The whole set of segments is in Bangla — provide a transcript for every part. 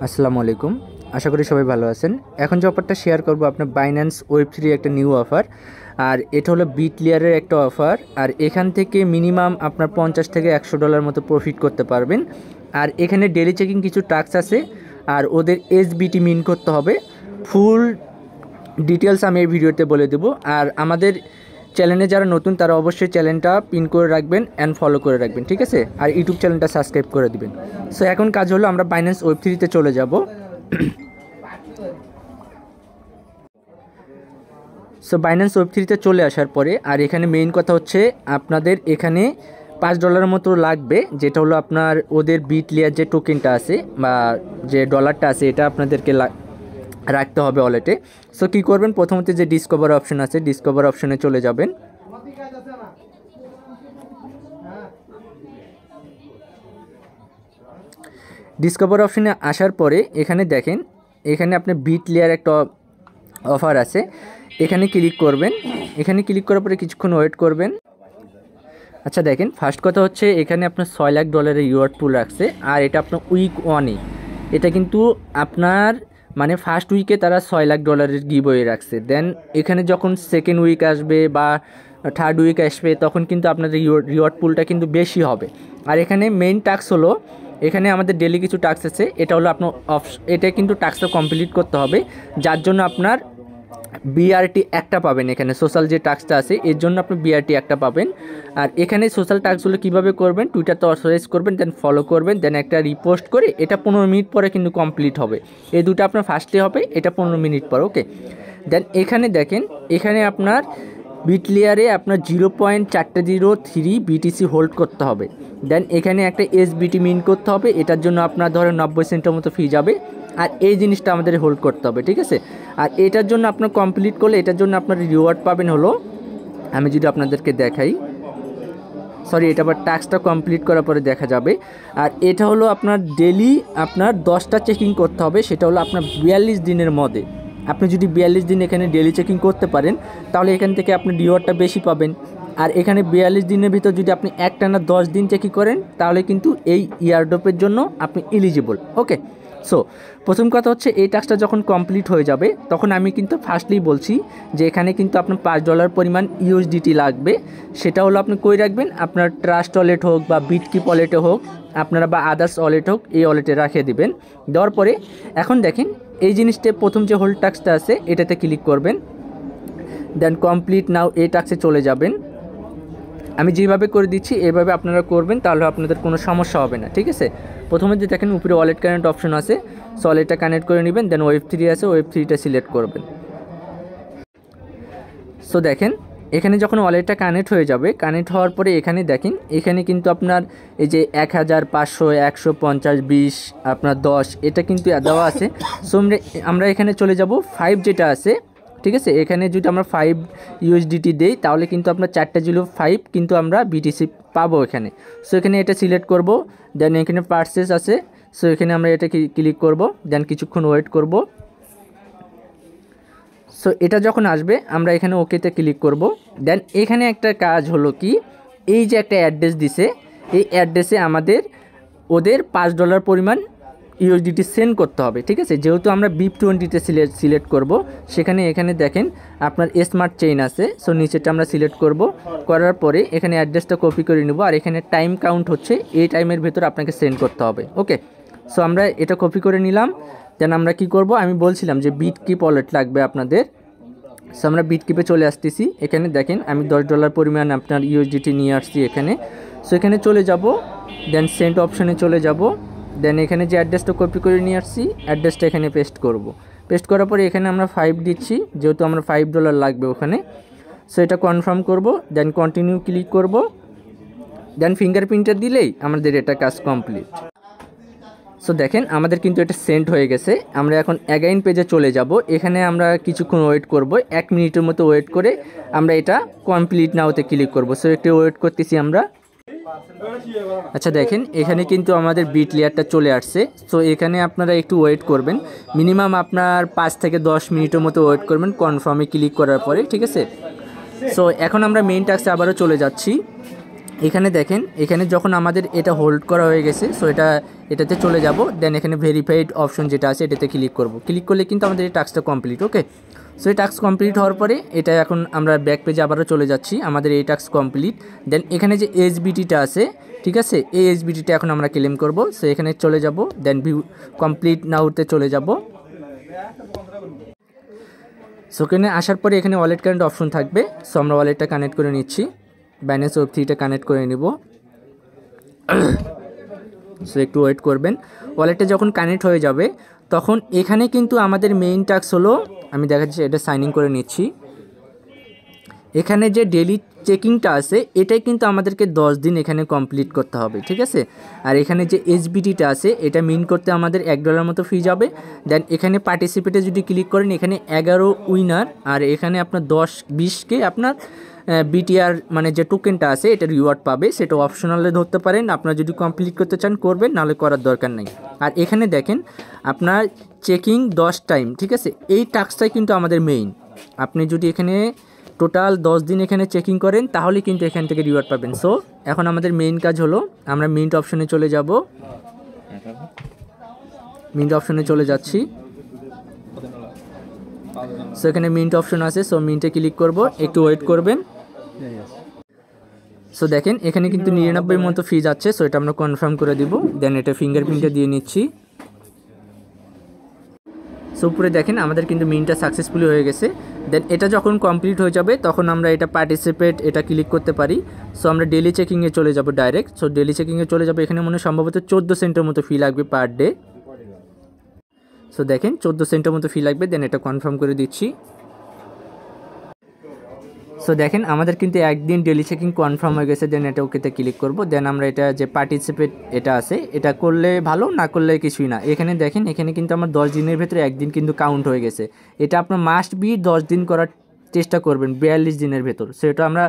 আসসালামু আলাইকুম। আশা করি সবাই ভালো আছেন। এখন যে অফারটা শেয়ার করব আপনার বাইন্যান্স ওয়েব3 একটা নিউ অফার। আর এটা হলো বিটলিয়ারের একটা অফার। আর এখান থেকে মিনিমাম আপনার $50 থেকে $100 মতো প্রফিট করতে পারবেন। আর এখানে ডেলি চেকিং কিছু টাস্ক আছে, আর ওদের এসবিটি মিন করতে হবে। ফুল ডিটেলস আমি এই ভিডিওতে বলে দেবো। আর আমাদের চ্যানেলে যারা নতুন তারা অবশ্যই চ্যানেলটা পিন করে রাখবেন অ্যান্ড ফলো করে রাখবেন, ঠিক আছে? আর ইউটিউব চ্যানেলটা সাবস্ক্রাইব করে দিবেন। সো এখন কাজ হলো আমরা বাইন্যান্স ওয়েব3তে চলে যাব। সো বাইন্যান্স ওয়েব3তে চলে আসার পরে আর এখানে মেইন কথা হচ্ছে আপনাদের এখানে $5 মতো লাগবে, যেটা হলো আপনার ওদের বিটলিয়ার যে টোকেনটা আছে বা যে ডলারটা আছে এটা আপনাদেরকে রাখতে হবে ওয়ালেটে। সো কী করবেন, প্রথমত যে ডিসকভার অপশন আছে ডিসকভার অপশনে চলে যাবেন। ডিসকভার অপশনে আসার পরে এখানে দেখেন, এখানে আপনি বিটলিয়ার একটা অফার আছে, এখানে ক্লিক করবেন। এখানে ক্লিক করার পরে কিছুক্ষণ ওয়েট করবেন। আচ্ছা দেখেন, ফার্স্ট কথা হচ্ছে এখানে আপনার $6 লাখ রিওয়ার্ড পুল রাখছে। আর এটা আপনার উইক ওয়ানে, এটা কিন্তু আপনার মানে ফার্স্ট উইকে তারা $6 লাখ গিভওয়ে রাখছে। দেন এখানে যখন সেকেন্ড উইক আসবে বা থার্ড উইক আসবে তখন কিন্তু আপনাদের রিওয়ার্ড পুলটা কিন্তু বেশি হবে। আর এখানে মেইন টাস্ক হলো, এখানে আমাদের ডেলি কিছু টাস্ক আছে, এটা হলো আপনার এটা কিন্তু টাস্কটা কমপ্লিট করতে হবে, যার জন্য আপনার বিআরটি একটা পাবেন। এখানে সোশ্যাল যে টাস্কটা আছে এর জন্য আপনি বিআরটি একটা পাবেন। আর এখানে সোশ্যাল টাস্কগুলো কীভাবে করবেন, টুইটারতে অথরাইজ করবেন, দেন ফলো করবেন, দেন একটা রিপোস্ট করে এটা 15 মিনিট পরে কিন্তু কমপ্লিট হবে। এই দুটো আপনার ফার্স্টে হবে, এটা 15 মিনিট পর, ওকে? দেন এখানে দেখেন, এখানে আপনার বিটলিয়ারে আপনার 0.403 বিটিসি হোল্ড করতে হবে। দেন এখানে একটা এসবিটি মিন করতে হবে, এটার জন্য আপনার ধরেন 90 সেন্টের মতো ফি যাবে। আর এই জিনিসটা আমাদের হোল্ড করতে হবে, ঠিক আছে? আর এটার জন্য আপনার কমপ্লিট করলে এটার জন্য আপনার রিওয়ার্ড পাবেন হলো, আমি যদি আপনাদেরকে দেখাই, সরি এটা আবার টাস্কটা কমপ্লিট করার পরে দেখা যাবে। আর এটা হলো আপনার ডেলি আপনার 10টা চেকিং করতে হবে, সেটা হলো আপনার 42 দিনের মধ্যে। আপনি যদি 42 দিন এখানে ডেলি চেকিং করতে পারেন তাহলে এখান থেকে আপনি রিওয়ার্ডটা বেশি পাবেন। আর এখানে 42 দিনের ভিতর যদি আপনি একটানা 10 দিন চেকিং করেন তাহলে কিন্তু এই ইয়ারড্রপের জন্য আপনি এলিজিবল, ওকে? সো প্রথম কথা হচ্ছে এই টাস্কটা যখন কমপ্লিট হয়ে যাবে তখন আমি কিন্তু ফার্স্টলি বলছি যে এখানে কিন্তু আপনার $5 পরিমাণ ইউএসডিটি লাগবে। সেটা হলো আপনি কই রাখবেন, আপনার ট্রাস্ট ওয়ালেট হোক বা বিটকিপ ওয়ালেটে হোক আপনারা, বা আদার্স ওয়ালেট হোক, এই ওয়ালেটে রাখিয়ে দিবেন। দেওয়ার পরে এখন দেখেন এই জিনিসটা প্রথম যে হোল্ড টাস্কটা আছে এটাতে ক্লিক করবেন, দেন কমপ্লিট নাও এই টাস্কে চলে যাবেন। আমি যেভাবে করে দিচ্ছি এইভাবে আপনারা করবেন, তাহলে আপনাদের কোনো সমস্যা হবে না, ঠিক আছে? প্রথমে যে দেখেন উপরে ওয়ালেট কানেক্ট অপশন আছে, সো ওয়ালেটটা কানেক্ট করে নেবেন। দেন ওয়েব3 আছে, ওয়েব3টা সিলেক্ট করবেন। সো দেখেন এখানে যখন ওয়ালেটটা কানেক্ট হয়ে যাবে, কানেক্ট হওয়ার পরে এখানে দেখেন, এখানে কিন্তু আপনার এই যে 1000, 500, 150, 20, আপনার 10 এটা কিন্তু দেওয়া আছে। সো আমরা এখানে চলে যাব 5 যেটা আছে, ঠিক আছে? এখানে যদি আমরা 5 ইউএসডিটি দেই তাহলে কিন্তু আপনার 405 কিন্তু আমরা বিটিসি পাবো এখানে। সো এখানে এটা সিলেক্ট করব। দেন এখানে পারচেস আছে, সো এখানে আমরা এটা ক্লিক করব। দেন কিছুক্ষণ ওয়েট করব। সো এটা যখন আসবে আমরা এখানে ওকেতে ক্লিক করব। দেন এখানে একটা কাজ হলো কি, এই যে একটা অ্যাড্রেস দিছে, এই অ্যাড্রেসে আমাদের ওদের $5 পরিমাণ ইউএসডিটি সেন্ড করতে হবে, ঠিক আছে? যেহেতু আমরা BIP20তে সিলেক্ট করব, সেখানে এখানে দেখেন আপনার স্মার্ট চেইন আছে, সো নিচেটা আমরা সিলেক্ট করব। করার পরে এখানে অ্যাড্রেসটা কপি করে নেব। আর এখানে টাইম কাউন্ট হচ্ছে, এই টাইমের ভেতর আপনাকে সেন্ড করতে হবে, ওকে? সো আমরা এটা কপি করে নিলাম। দেন আমরা কি করব, আমি বলছিলাম যে বিটকিপ ওয়ালেট লাগবে আপনাদের। সো আমরা বিটকিপে চলে আসতেছি। এখানে দেখেন আমি $10 পরিমাণ আপনার ইউএসডিটি নিয়ে আসছি এখানে। সো এখানে চলে যাব, দেন সেন্ড অপশনে চলে যাব। দেন এখানে যে অ্যাড্রেসটা কপি করে নিয়ে আসছি অ্যাড্রেসটা এখানে পেস্ট করব। পেস্ট করার পরে এখানে আমরা 5 দিচ্ছি, যেহেতু আমরা $5 লাগবে ওখানে। সো এটা কনফার্ম করব। দেন কন্টিনিউ ক্লিক করব। দেন ফিঙ্গারপ্রিন্টটা দিলেই আমাদের এটা কাজ কমপ্লিট। সো দেখেন আমাদের কিন্তু এটা সেন্ড হয়ে গেছে। আমরা এখন অ্যাগাইন পেজে চলে যাব। এখানে আমরা কিছুক্ষণ ওয়েট করব, 1 মিনিটের মতো ওয়েট করে আমরা এটা কমপ্লিট নাওতে ক্লিক করব। সো একটু ওয়েট করতেছি আমরা। আচ্ছা দেখেন এখানে কিন্তু আমাদের বিটলিয়ারটা চলে আসছে। সো এখানে আপনারা একটু ওয়েট করবেন, মিনিমাম আপনার 5 থেকে 10 মিনিটের মতো ওয়েট করবেন কনফার্মে ক্লিক করার পরে, ঠিক আছে? সো এখন আমরা মেইন টাস্কে আবারও চলে যাচ্ছি। এখানে দেখেন, এখানে যখন আমাদের এটা হোল্ড করা হয়ে গেছে, সো এটাতে চলে যাব। দেন এখানে ভেরিফাইড অপশন যেটা আছে এটাতে ক্লিক করব। ক্লিক করলে কিন্তু আমাদের এই টাস্কটা কমপ্লিট। ওকে, সো এই টাস্ক কমপ্লিট হওয়ার পরে এটা এখন আমরা ব্যাক পেজে আবারও চলে যাচ্ছি। আমাদের এই টাস্ক কমপ্লিট। দেন এখানে যে এসবিটিটা আছে, ঠিক আছে, এই এসবিটিটা এখন আমরা ক্লেম করব। সো এখানে চলে যাব, দেন ভিউ কমপ্লিট নাউতে চলে যাব। সো এখানে আসার পরে এখানে ওয়ালেট কারেন্ট অপশন থাকবে। সো আমরা ওয়ালেটটা কানেক্ট করে নিচ্ছি, বাইন্যান্স ওয়েব3টা কানেক্ট করে নিব। সো একটু ওয়েট করবেন। ওয়ালেটটা যখন কানেক্ট হয়ে যাবে তখন এখানে কিন্তু আমাদের মেইন টাস্ক হলো, আমি দেখাচ্ছি, এটা সাইন ইন করে নিচ্ছি। এখানে যে ডেলি চেকিংটা আছে এটাই কিন্তু আমাদেরকে 10 দিন এখানে কমপ্লিট করতে হবে, ঠিক আছে। আর এখানে যে এসবিটিটা আছে এটা মিন করতে আমাদের $1 মতো ফি যাবে। দেন এখানে পার্টিসিপেটে যদি ক্লিক করেন এখানে 11 উইনার, আর এখানে আপনার 10-20কে আপনার বিটিআর মানে যে টোকেনটা আছে এটার রিওয়ার্ড পাবে। সেটা অপশনালে ধরতে পারেন, আপনারা যদি কমপ্লিট করতে চান করবেন, নাহলে করার দরকার নেই। আর এখানে দেখেন আপনার চেকিং 10 টাইম, ঠিক আছে, এই টাস্কটাই কিন্তু আমাদের মেইন। আপনি যদি এখানে টোটাল 10 দিন এখানে চেকিং করেন তাহলে কিন্তু এখান থেকে রিওয়ার্ড পাবেন। সো এখন আমাদের মেইন কাজ হলো আমরা মিন্ট অপশনে চলে যাব। মিন্ট অপশনে চলে যাচ্ছি। সো এখানে মিন্ট অপশন আছে, সো মিন্টে ক্লিক করব, একটু ওয়েট করবেন। সো দেখেন এখানে কিন্তু 99 মতো ফি যাচ্ছে। সো এটা আমরা কনফার্ম করে দিব। দেন এটা ফিঙ্গারপ্রিন্টে দিয়ে নিচ্ছি। সো উপরে দেখেন আমাদের কিন্তু মিনটা সাকসেসফুলি হয়ে গেছে। দেন এটা যখন কমপ্লিট হয়ে যাবে তখন আমরা এটা পার্টিসিপেট এটা ক্লিক করতে পারি। সো আমরা ডেলি চেকিংয়ে চলে যাব ডাইরেক্ট। সো ডেলি চেকিংয়ে চলে যাব। এখানে মনে সম্ভবত 14 সেন্টের মতো ফি লাগবে পার ডে। সো দেখেন 14 সেন্টের মতো ফি লাগবে। দেন এটা কনফার্ম করে দিচ্ছি। সো দেখেন আমাদের কিন্তু একদিন ডেলি চেকিং কনফার্ম হয়ে গেছে। দেন এটা ওকেতে ক্লিক করব। দেন আমরা এটা যে পার্টিসিপেট এটা আছে এটা করলে ভালো, না করলে কিছুই না। এখানে দেখেন এখানে কিন্তু আমার 10 দিনের ভেতরে একদিন কিন্তু কাউন্ট হয়ে গেছে। এটা আপনার মাস্ট বি 10 দিন করার চেষ্টা করবেন 42 দিনের ভেতর। সো এটা আমরা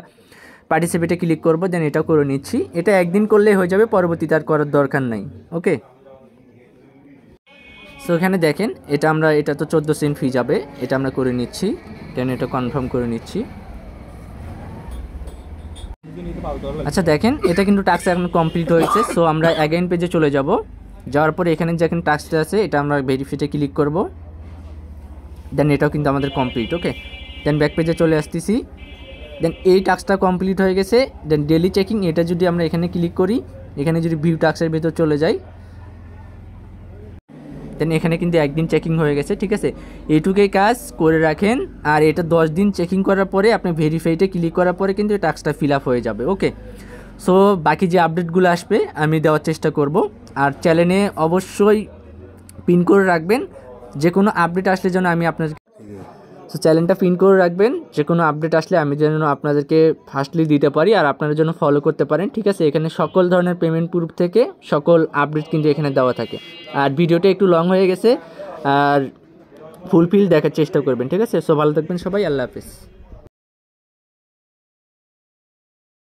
পার্টিসিপেটে ক্লিক করব। দেন এটা করে নিচ্ছি। এটা একদিন করলেই হয়ে যাবে, পরবর্তীতে আর করার দরকার নাই। ওকে, সো এখানে দেখেন এটা তো 14 সেন্ট ফি যাবে, এটা আমরা করে নিচ্ছি। দেন এটা কনফার্ম করে নিচ্ছি। আচ্ছা দেখেন এটা কিন্তু টাস্ক এখন কমপ্লিট হয়েছে। সো আমরা অ্যাগেইন পেজে চলে যাব। যাওয়ার পরে এখানে যেখানে টাস্কটা আছে এটা আমরা ভেরিফাইতে ক্লিক করব। দেন এটাও কিন্তু আমাদের কমপ্লিট। ওকে, দেন ব্যাক পেজে চলে আসতেছি। দেন এই টাস্কটা কমপ্লিট হয়ে গেছে। দেন ডেলি চেকিং এটা যদি আমরা এখানে ক্লিক করি, এখানে যদি ভিউ টাস্কের ভেতর চলে যাই, দেন এখানে কিন্তু একদিন চেকিং হয়ে গেছে, ঠিক আছে। এইটুকুই কাজ করে রাখেন। আর এটা 10 দিন চেকিং করার পরে আপনি ভেরিফাইতে ক্লিক করার পরে কিন্তু টাস্কটা ফিল আপ হয়ে যাবে। ওকে, সো বাকি যে আপডেটগুলো আসবে আমি দেওয়ার চেষ্টা করব। আর চ্যানেলে অবশ্যই পিন করে রাখবেন, যে কোনো আপডেট আসলে যেন আমি আপনাদেরকে, সো চ্যানেলটা পিন করে রাখবেন, যে কোনো আপডেট আসলে আমি যেন আপনাদেরকে ফার্স্টলি দিতে পারি আর আপনারা যেন ফলো করতে পারেন, ঠিক আছে। এখানে সকল ধরনের পেমেন্ট প্রুফ থেকে সকল আপডেট কিন্তু এখানে দেওয়া থাকে। আর ভিডিওটা একটু লং হয়ে গেছে, আর ফুলফিল দেখার চেষ্টা করবেন, ঠিক আছে। সো ভালো থাকবেন সবাই, আল্লাহ হাফিজ।